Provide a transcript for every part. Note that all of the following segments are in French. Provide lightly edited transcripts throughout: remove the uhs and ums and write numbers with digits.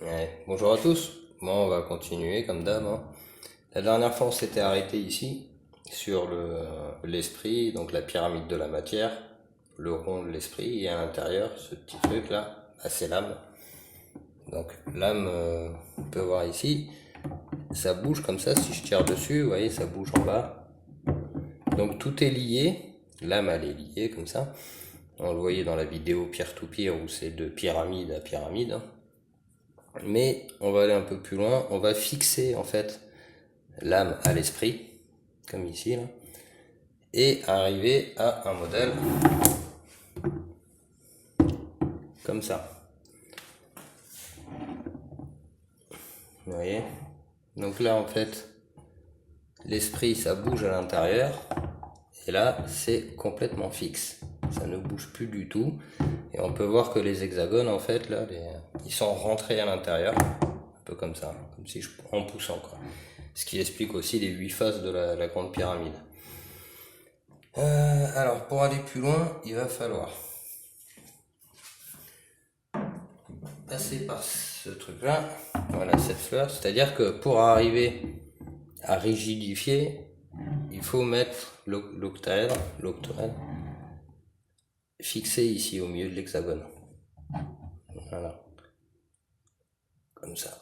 Ouais. Bonjour à tous. Bon, on va continuer comme d'hab, hein. La dernière fois, on s'était arrêté ici sur l'esprit, donc la pyramide de la matière, le rond de l'esprit, et à l'intérieur, ce petit truc là, bah, c'est l'âme. Donc l'âme, on peut voir ici, ça bouge comme ça. Si je tire dessus, vous voyez, ça bouge en bas. Donc tout est lié. L'âme, elle est liée comme ça. On le voyait dans la vidéo Peer to Peer où c'est de pyramide à pyramide, hein. Mais on va aller un peu plus loin, on va fixer en fait l'âme à l'esprit, comme ici là, et arriver à un modèle comme ça. Vous voyez? Donc là en fait, l'esprit ça bouge à l'intérieur, et là c'est complètement fixe. Ça ne bouge plus du tout, et on peut voir que les hexagones en fait là, ils sont rentrés à l'intérieur, un peu comme ça, comme si en poussant quoi. Ce qui explique aussi les 8 faces de la grande pyramide. Alors pour aller plus loin, il va falloir passer par ce truc là, voilà cette fleur, c'est-à-dire que pour arriver à rigidifier, il faut mettre l'octaèdre fixé ici au milieu de l'hexagone, voilà, comme ça.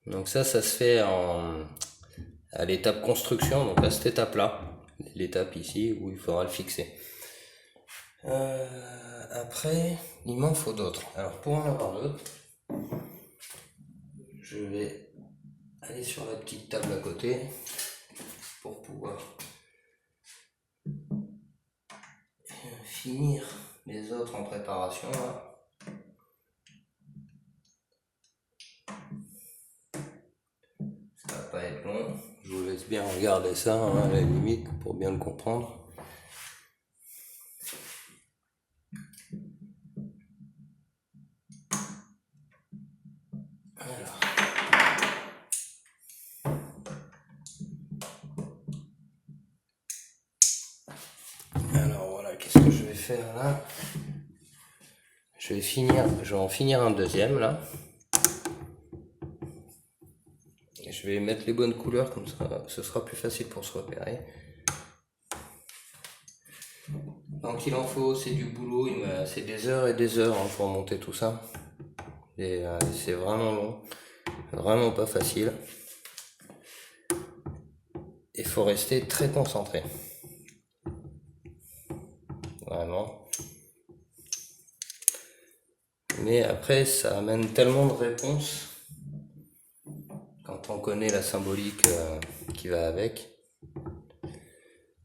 Donc ça se fait à l'étape construction, donc à cette étape là, l'étape ici où il faudra le fixer. Après, il m'en faut d'autres. Alors pour en avoir d'autres, je vais aller sur la petite table à côté pour pouvoir finir les autres en préparation là. Ça va pas être long, je vous laisse bien regarder ça, hein, à la limite pour bien le comprendre. Alors voilà, qu'est-ce que je vais faire là? Je vais en finir un deuxième là. Et je vais mettre les bonnes couleurs comme ça, ce sera plus facile pour se repérer. Donc il en faut, c'est du boulot, c'est des heures et des heures, hein, pour monter tout ça. Et c'est vraiment long, vraiment pas facile. Il faut rester très concentré. Vraiment. Mais après, ça amène tellement de réponses quand on connaît la symbolique qui va avec.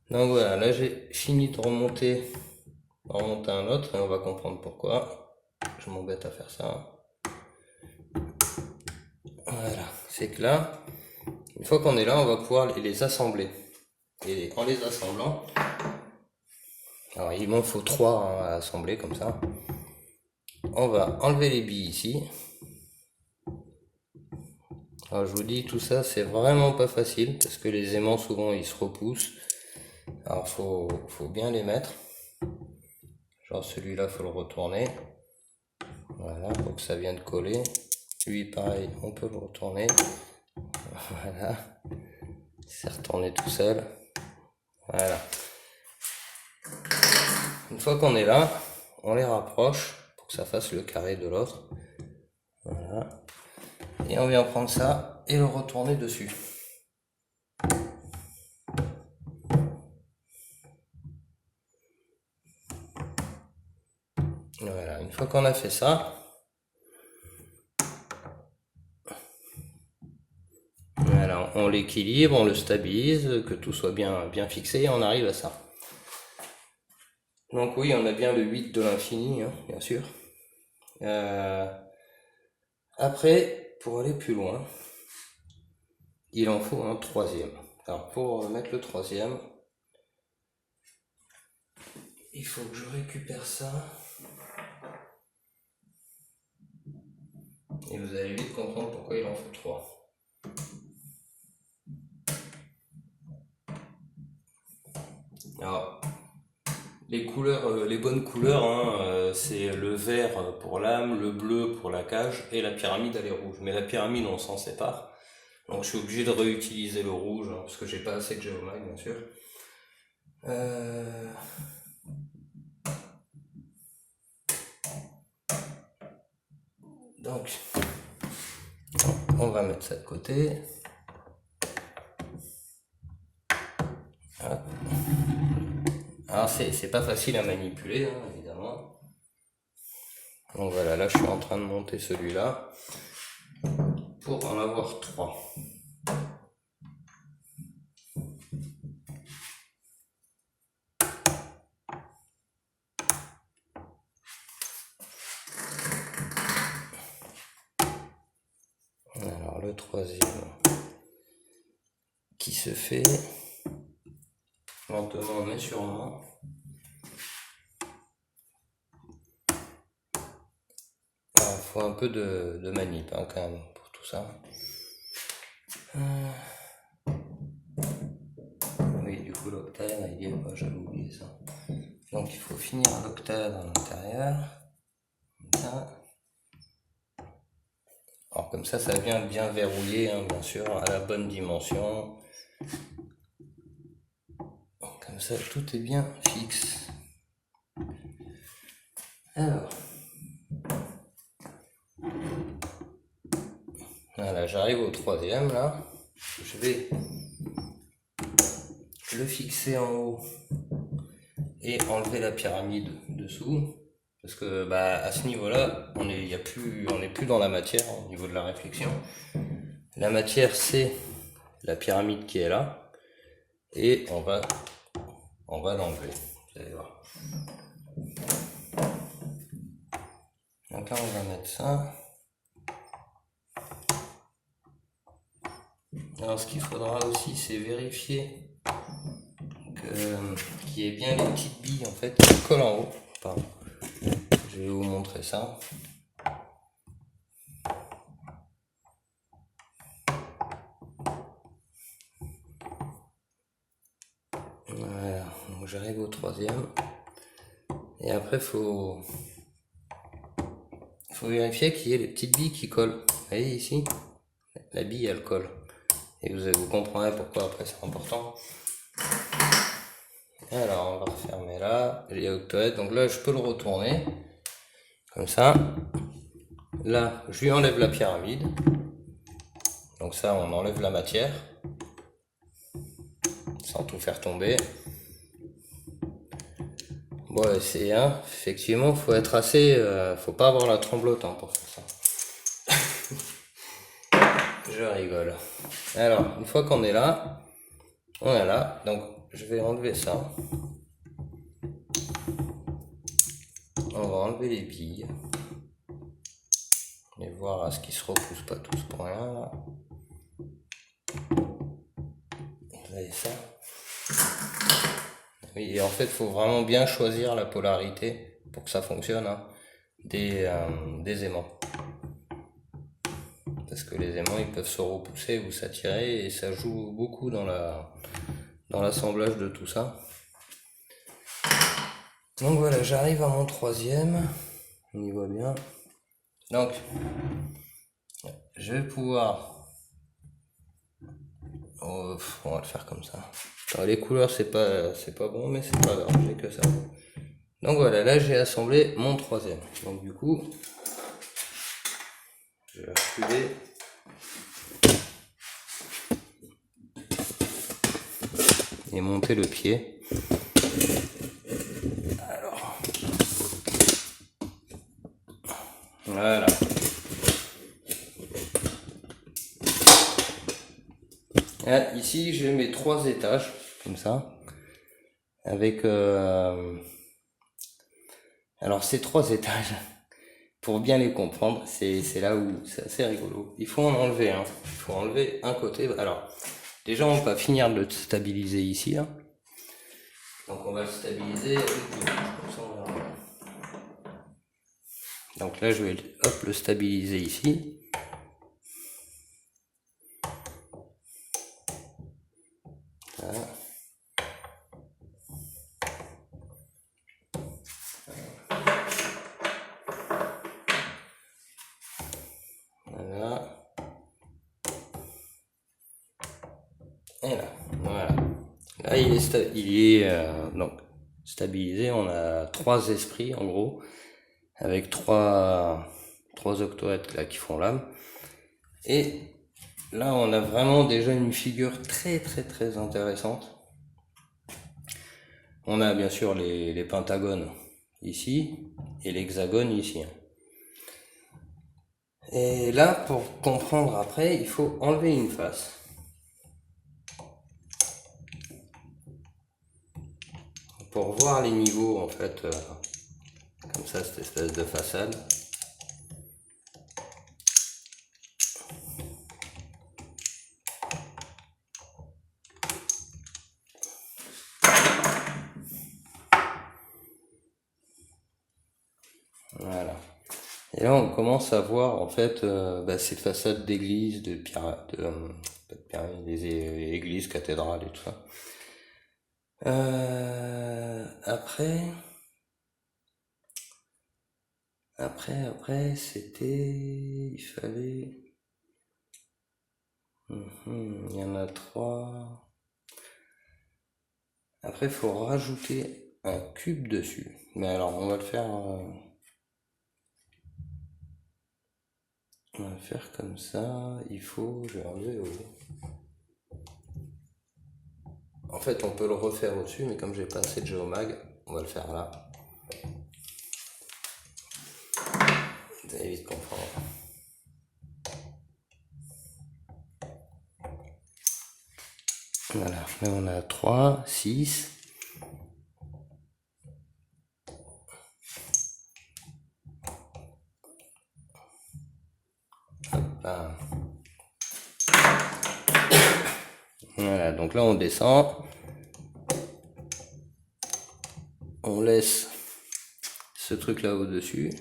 Donc voilà, là j'ai fini de remonter un autre et on va comprendre pourquoi. Je m'embête à faire ça. Voilà, c'est que là, une fois qu'on est là, on va pouvoir les assembler. Et en les assemblant, alors il m'en faut 3, hein, à assembler comme ça. On va enlever les billes ici. Alors je vous dis, tout ça c'est vraiment pas facile parce que les aimants souvent ils se repoussent. Alors faut bien les mettre. Genre celui-là faut le retourner. Voilà, pour que ça vienne coller. Lui pareil, on peut le retourner. Voilà. C'est retourné tout seul. Voilà. Une fois qu'on est là, on les rapproche pour que ça fasse le carré de l'autre. Voilà. Et on vient prendre ça et le retourner dessus. Voilà, une fois qu'on a fait ça, voilà, on l'équilibre, on le stabilise, que tout soit bien fixé et on arrive à ça. Donc oui, on a bien le 8 de l'infini, hein, bien sûr. Après, pour aller plus loin, il en faut un troisième. Alors pour mettre le troisième, il faut que je récupère ça. Et vous allez vite comprendre pourquoi il en faut 3. Alors, Les couleurs, les bonnes couleurs, hein, c'est le vert pour l'âme, le bleu pour la cage et la pyramide elle est rouge. Mais la pyramide on s'en sépare. Donc je suis obligé de réutiliser le rouge hein, parce que j'ai pas assez de géomag bien sûr. Donc on va mettre ça de côté. Hop. Alors c'est pas facile à manipuler hein, évidemment. Donc voilà, là je suis en train de monter celui-là pour en avoir 3. Alors le troisième qui se fait lentement mais sûrement. Alors, il faut un peu de manip hein, quand même pour tout ça. Oui, du coup l'octave il y est pas, j'avais oublié ça. Donc il faut finir l'octave à l'intérieur. Comme ça. Alors comme ça vient bien verrouillé, hein, bien sûr, à la bonne dimension. Comme ça, tout est bien fixe. Alors, voilà, j'arrive au troisième là. Je vais le fixer en haut et enlever la pyramide dessous. Parce que bah, à ce niveau-là, on n'est plus dans la matière au niveau de la réflexion. La matière, c'est la pyramide qui est là. Et on va l'enlever. Vous allez voir. Donc là, on va mettre ça. Alors, ce qu'il faudra aussi, c'est vérifier qu'il y ait bien les petites billes en fait qui collent en haut. Pardon. Je vais vous montrer ça. Voilà, donc j'arrive au troisième. Et après, faut vérifier qu'il y ait les petites billes qui collent. Vous voyez ici, la bille elle colle. Et vous comprendrez pourquoi après c'est important. Alors on va refermer là, les octoèdres. Donc là je peux le retourner. Comme ça. Là je lui enlève la pyramide. Donc ça on enlève la matière. Sans tout faire tomber. Bon c'est effectivement faut être assez. Faut pas avoir la tremblote hein, pour faire ça. Je rigole. Alors, une fois qu'on est là, on est là. Donc, je vais enlever ça. On va enlever les billes. Et voir à ce qu'ils se repoussent pas tous pour rien. Là. Vous avez ça. Oui, et en fait, il faut vraiment bien choisir la polarité pour que ça fonctionne. Hein, des aimants. Parce que les aimants, ils peuvent se repousser ou s'attirer et ça joue beaucoup dans l'assemblage de tout ça. Donc voilà, j'arrive à mon troisième. On y voit bien. Donc, je vais pouvoir... Oh, on va le faire comme ça. Alors, les couleurs, c'est pas bon, mais c'est pas grave, j'ai que ça. Donc voilà, là j'ai assemblé mon troisième. Donc du coup, je vais reculer. Et monter le pied. Alors, voilà. Là, ici, j'ai mes 3 étages, comme ça. Avec... Alors, ces 3 étages, pour bien les comprendre, c'est là où c'est assez rigolo. Il faut en enlever un. Il faut enlever un côté. Alors, déjà, on va finir de le stabiliser ici. Là. Donc, on va le stabiliser avec du comme ça, on verra. Donc là, je vais le stabiliser ici. Voilà. Et là, voilà. Là, donc stabilisé. On a 3 esprits en gros, avec trois octoèdres là qui font l'âme. Et là, on a vraiment déjà une figure très très très intéressante. On a bien sûr les pentagones ici et l'hexagone ici. Et là, pour comprendre après, il faut enlever une face. Pour voir les niveaux, en fait, comme ça, cette espèce de façade. Voilà. Et là, on commence à voir, en fait, ces façades d'églises, des églises, cathédrales et tout ça. Après, il fallait, il y en a 3. Après, il faut rajouter un cube dessus. Mais alors, on va le faire comme ça. Je vais enlever En fait, on peut le refaire au-dessus, mais comme j'ai pas assez de géomag, on va le faire là. Vous allez vite comprendre. Voilà, là on a 3, 6. Voilà, donc là on descend. On laisse ce truc là au-dessus.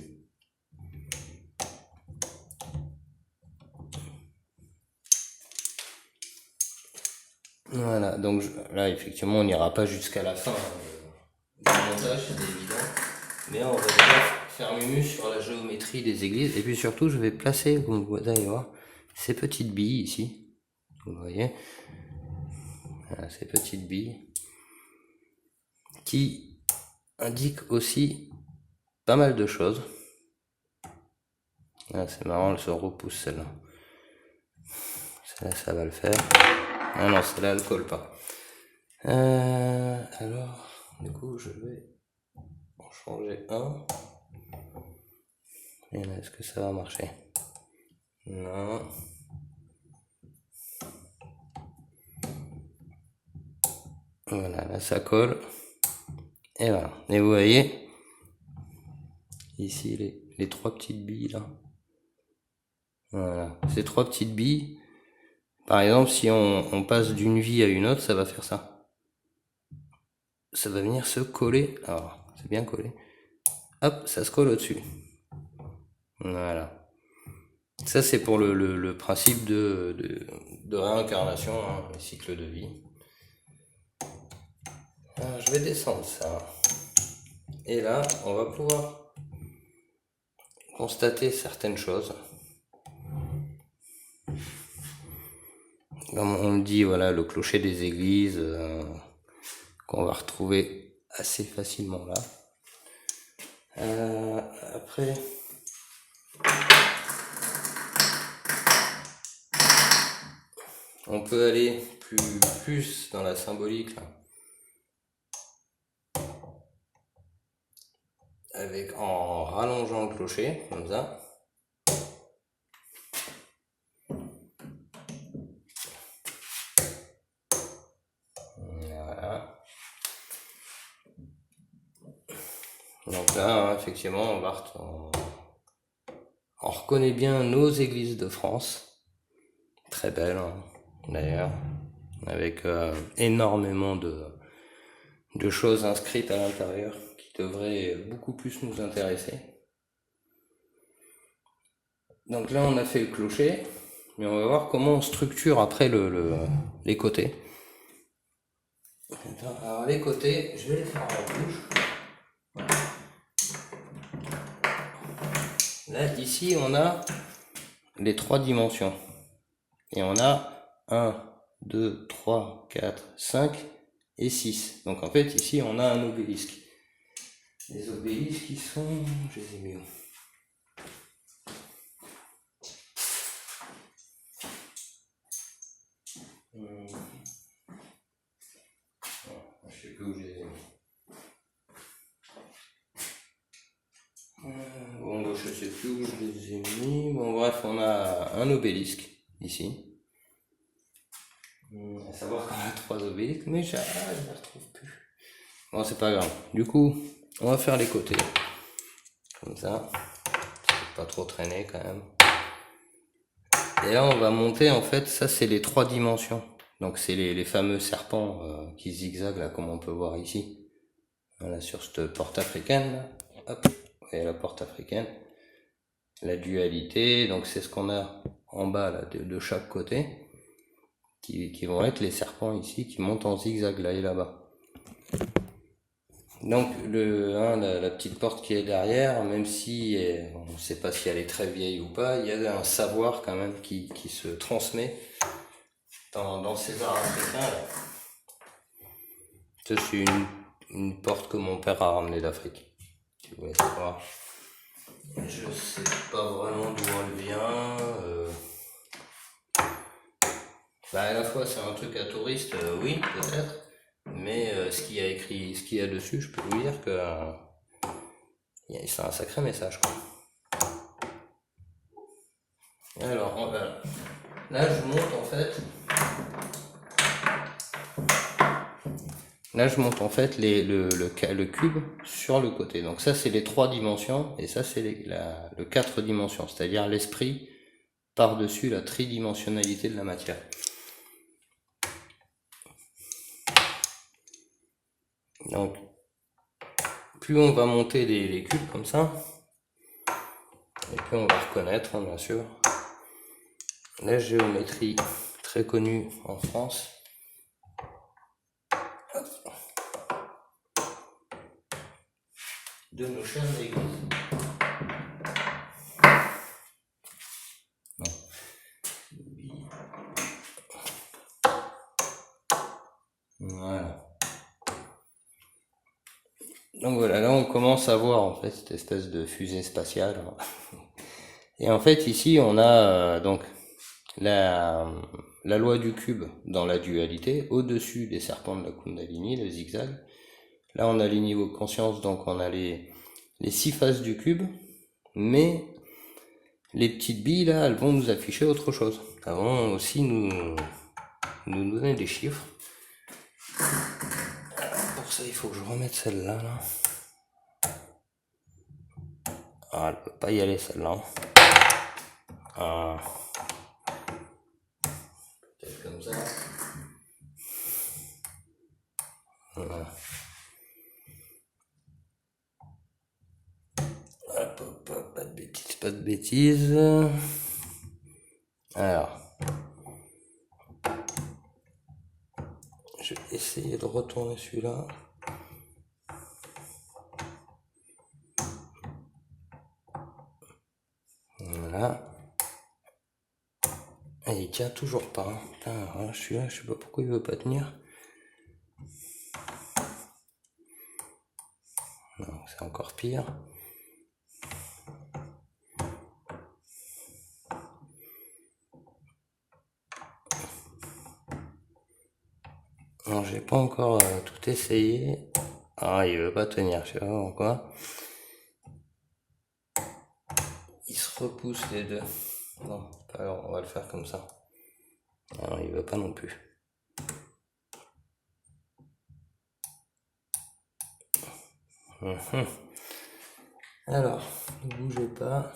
Voilà, donc là effectivement on n'ira pas jusqu'à la fin du montage, c'est évident. Mais on va déjà faire mumu sur la géométrie des églises. Et puis surtout je vais placer, vous allez voir, ces petites billes ici. Vous voyez, voilà, ces petites billes qui indiquent aussi pas mal de choses. Ah, c'est marrant, elle se repousse celle-là. Celle-là, ça va le faire. Ah non, celle-là, elle colle pas. Alors, du coup, je vais en changer un. Et là, est-ce que ça va marcher? Non. Voilà, là, ça colle. Et voilà. Et vous voyez, ici, les 3 petites billes, là. Voilà. Ces 3 petites billes, par exemple, si on passe d'une vie à une autre, ça va faire ça. Ça va venir se coller. Alors, c'est bien collé. Hop, ça se colle au-dessus. Voilà. Ça, c'est pour le principe de réincarnation, hein, le cycle de vie. Je vais descendre ça. Et là, on va pouvoir constater certaines choses. Comme on le dit, voilà, le clocher des églises qu'on va retrouver assez facilement là. Après, on peut aller plus dans la symbolique là. En rallongeant le clocher comme ça. Voilà. Donc là, effectivement, on reconnaît bien nos églises de France. Très belles, hein, d'ailleurs, avec énormément de choses inscrites à l'intérieur qui devraient beaucoup plus nous intéresser. Donc là, on a fait le clocher, mais on va voir comment on structure après les côtés. Alors les côtés, je vais les faire à la bouche. Là, ici, on a les 3 dimensions. Et on a 1, 2, 3, 4, 5 et 6. Donc en fait ici on a un obélisque. Les obélisques ils sont... Je les ai mis où? Je sais plus où je les ai mis. Bon, je sais plus où je les ai mis. Bon, bref, on a un obélisque ici. À savoir qu'on a 3 obélisques, mais je ne les retrouve plus. Bon, c'est pas grave. Du coup, on va faire les côtés. Comme ça. Pas trop traîner quand même. Et là, on va monter, en fait, ça c'est les 3 dimensions. Donc c'est les fameux serpents qui zigzaguent là, comme on peut voir ici. Voilà, sur cette porte africaine là. Hop, et la porte africaine. La dualité, donc c'est ce qu'on a en bas là, de chaque côté. Qui vont être les serpents ici, qui montent en zigzag là et là-bas. Donc la petite porte qui est derrière, même si on ne sait pas si elle est très vieille ou pas, il y a un savoir quand même qui se transmet dans ces arts africains là. Ça c'est une porte que mon père a ramenée d'Afrique, si vous voulez savoir. Je sais pas vraiment d'où elle vient. À la fois c'est un truc à touriste, oui peut-être, mais ce qu'il y a écrit, ce qu'il y a dessus, je peux vous dire que c'est un sacré message quoi. Alors là je monte en fait le cube sur le côté. Donc ça c'est les 3 dimensions et ça c'est le 4 dimensions, c'est-à-dire l'esprit par-dessus la tridimensionnalité de la matière. Donc plus on va monter les cubes comme ça, et puis on va reconnaître hein, bien sûr la géométrie très connue en France. De nos chers églises. Voilà. Donc voilà, là on commence à voir en fait cette espèce de fusée spatiale. Et en fait ici on a donc la loi du cube dans la dualité, au-dessus des serpents de la Kundalini, le zigzag. Là on a les niveaux de conscience, donc on a les 6 faces du cube, mais les petites billes là, elles vont nous afficher autre chose. Elles vont aussi nous donner des chiffres. Pour ça il faut que je remette celle-là là. Ah, elle peut pas y aller celle-là. Peut-être comme ça. Voilà. Hop, pas de bêtises. Alors, je vais essayer de retourner celui-là. Voilà. Et il tient toujours pas. Hein. Putain, celui-là, je sais pas pourquoi il veut pas tenir. Non, c'est encore pire. Non, j'ai pas encore tout essayé. Ah, il veut pas tenir, je sais pas pourquoi. Ils se repoussent les deux. Non, alors on va le faire comme ça. Alors, il veut pas non plus. Alors, ne bougez pas.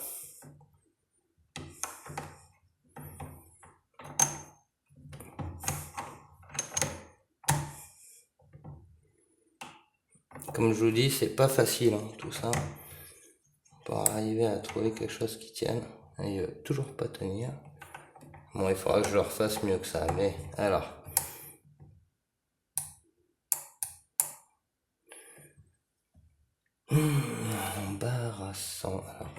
Comme je vous dis, c'est pas facile hein, tout ça. Pour arriver à trouver quelque chose qui tienne. Il veut toujours pas tenir. Bon, il faudra que je le refasse mieux que ça, mais alors. Embarrassant. Alors.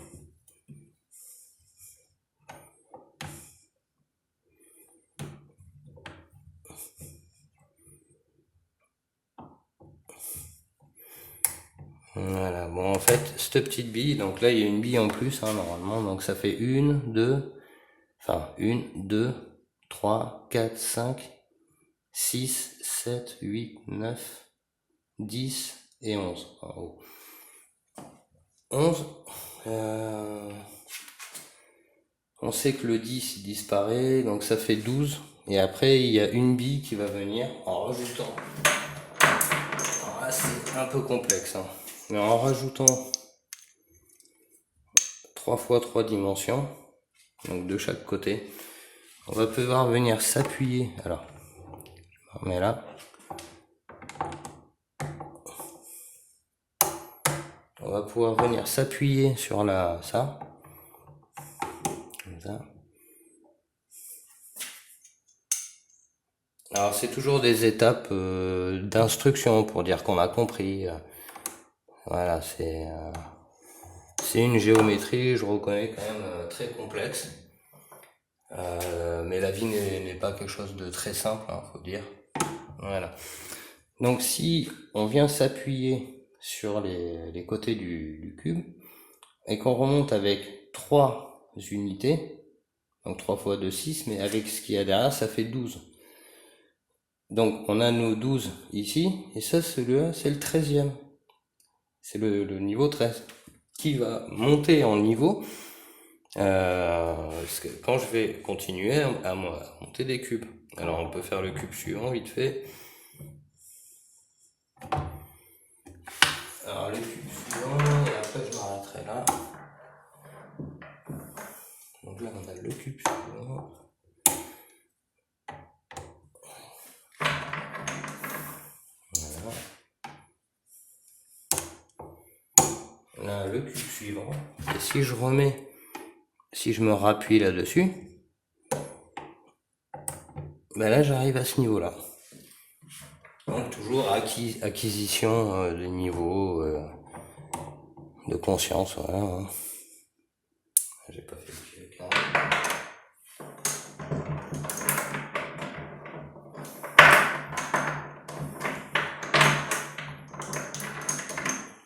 Voilà, bon en fait, cette petite bille, donc là il y a une bille en plus hein, normalement, donc ça fait 1, 2, 3, 4, 5, 6, 7, 8, 9, 10 et 11 en haut. 11, on sait que le 10 il disparaît, donc ça fait 12, et après il y a une bille qui va venir en rajoutant. Alors là c'est un peu complexe, hein. Mais en rajoutant 3 fois 3 dimensions, donc de chaque côté, on va pouvoir venir s'appuyer. Alors, je me remets là. On va pouvoir venir s'appuyer sur ça. Comme ça. Alors c'est toujours des étapes d'instruction pour dire qu'on a compris. Voilà, c'est une géométrie, je reconnais quand même très complexe. Mais la vie n'est pas quelque chose de très simple, hein, faut dire. Voilà. Donc si on vient s'appuyer sur les côtés du cube et qu'on remonte avec 3 unités, donc 3 fois 2, 6, mais avec ce qu'il y a derrière, ça fait 12. Donc on a nos 12 ici, et ça celui-là c'est le 13e. C'est le niveau 13 qui va monter en niveau parce que quand je vais continuer à monter des cubes. Alors on peut faire le cube suivant vite fait. Alors le cube suivant, et après je m'arrêterai là. Donc là on a le cube suivant. Là le cube suivant. Et si je me rappuie là-dessus, ben là j'arrive à ce niveau-là. Donc toujours acquisition de niveau de conscience, voilà. Hein. J'ai pas fait le carré.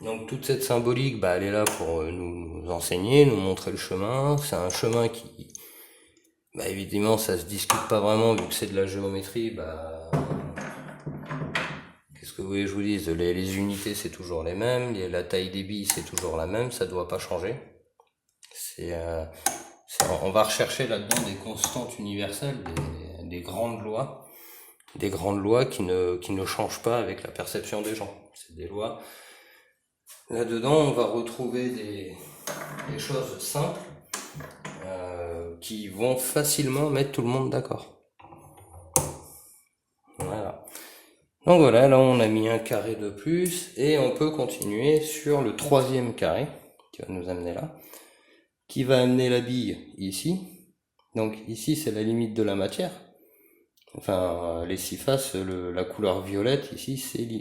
Donc toute cette symbolique, elle est là pour nous enseigner, nous montrer le chemin. C'est un chemin qui, évidemment, ça se discute pas vraiment vu que c'est de la géométrie. Qu'est-ce que vous voulez que je vous dise, les unités c'est toujours les mêmes, la taille des billes c'est toujours la même, ça doit pas changer. On va rechercher là-dedans des constantes universelles, des grandes lois qui ne changent pas avec la perception des gens. C'est des lois. Là-dedans, on va retrouver des choses simples qui vont facilement mettre tout le monde d'accord. Voilà. Donc voilà, là on a mis un carré de plus et on peut continuer sur le 3e carré qui va nous amener là, qui va amener la bille ici. Donc ici c'est la limite de la matière. Enfin, les 6 faces, la couleur violette ici,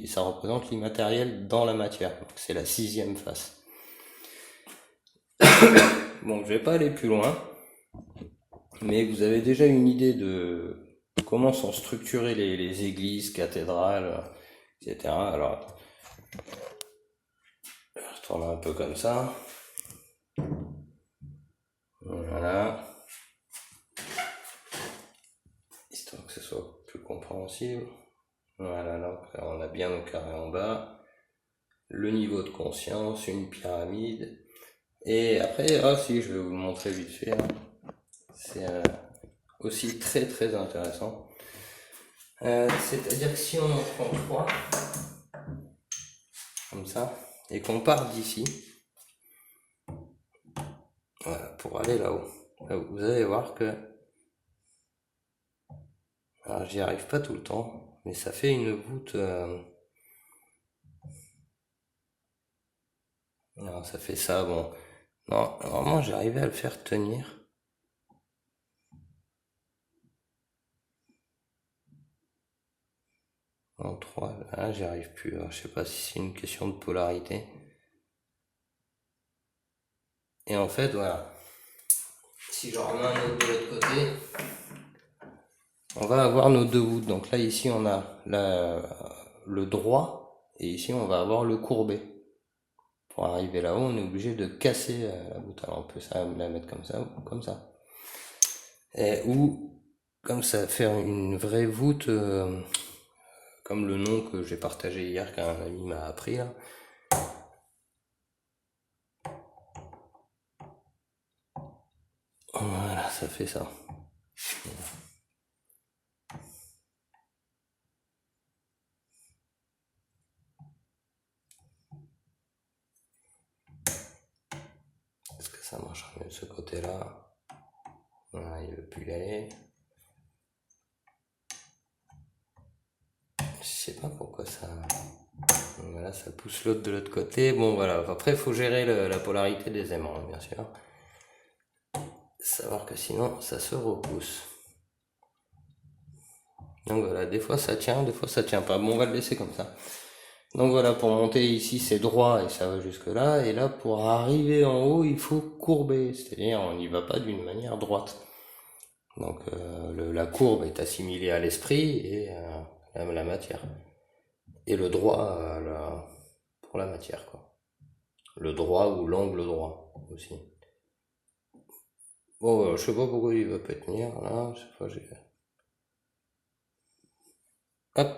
ça représente l'immatériel dans la matière. Donc c'est la 6e face. Bon, je vais pas aller plus loin, mais vous avez déjà une idée de comment sont structurées les églises, cathédrales, etc. Alors, je tourne un peu comme ça. Voilà. Histoire que ce soit plus compréhensible. Voilà, là on a bien nos carrés en bas. Le niveau de conscience, une pyramide. Et après, si je vais vous montrer vite fait, hein. C'est aussi très très intéressant. C'est-à-dire que si on en prend 3, comme ça, et qu'on part d'ici, voilà, pour aller là-haut, vous allez voir que, alors j'y arrive pas tout le temps, mais ça fait une voûte, non, ça fait ça, bon, non, normalement j'arrivais à le faire tenir. En 3, là j'y arrive plus, alors, je sais pas si c'est une question de polarité. Et en fait, voilà, si je remets un autre de l'autre côté, on va avoir nos 2 voûtes. Donc là ici on a le droit, et ici on va avoir le courbé. pour arriver là-haut, on est obligé de casser la voûte. Alors on peut la mettre comme ça ou comme ça. Ou comme ça, faire une vraie voûte, comme le nom que j'ai partagé hier qu'un ami m'a appris là. Voilà, ça fait ça. Est-ce que ça marchera mieux de ce côté-là? Voilà, il veut plus y aller. Je sais pas pourquoi ça... Voilà, ça pousse l'autre de l'autre côté. Bon, voilà. Après, il faut gérer la polarité des aimants, bien sûr. Savoir que sinon, ça se repousse. Donc voilà, des fois ça tient, des fois ça tient pas. Bon, on va le laisser comme ça. Donc voilà, pour monter ici, c'est droit et ça va jusque là. Et là, pour arriver en haut, il faut courber. C'est-à-dire, on n'y va pas d'une manière droite. Donc la courbe est assimilée à l'esprit et la matière. Et le droit pour la matière, quoi. Le droit ou l'angle droit aussi. Bon, je sais pas pourquoi il va pas tenir là. Je sais pas, hop.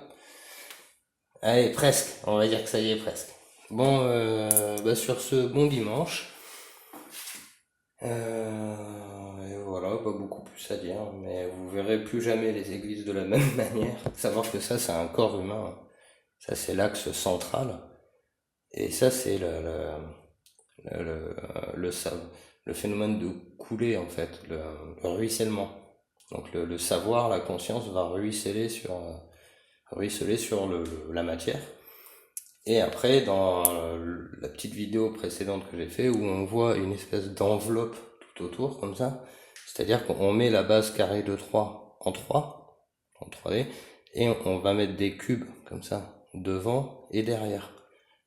Allez, presque. On va dire que ça y est, presque. Bon, bah sur ce, bon dimanche. Et voilà, pas beaucoup plus à dire, mais vous verrez plus jamais les églises de la même manière. Savoir que ça, c'est un corps humain. Ça, c'est l'axe central. Et ça, c'est le, le phénomène de couler, en fait, le ruissellement. Donc le savoir, la conscience va ruisseler sur la matière. Et après, dans la petite vidéo précédente que j'ai fait, où on voit une espèce d'enveloppe tout autour, comme ça, c'est-à-dire qu'on met la base carrée de 3 en 3D, et on va mettre des cubes, comme ça, devant et derrière.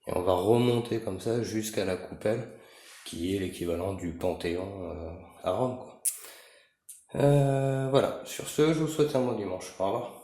Et on va remonter comme ça jusqu'à la coupelle, qui est l'équivalent du Panthéon à Rome, quoi. Voilà, sur ce, je vous souhaite un bon dimanche. Au revoir.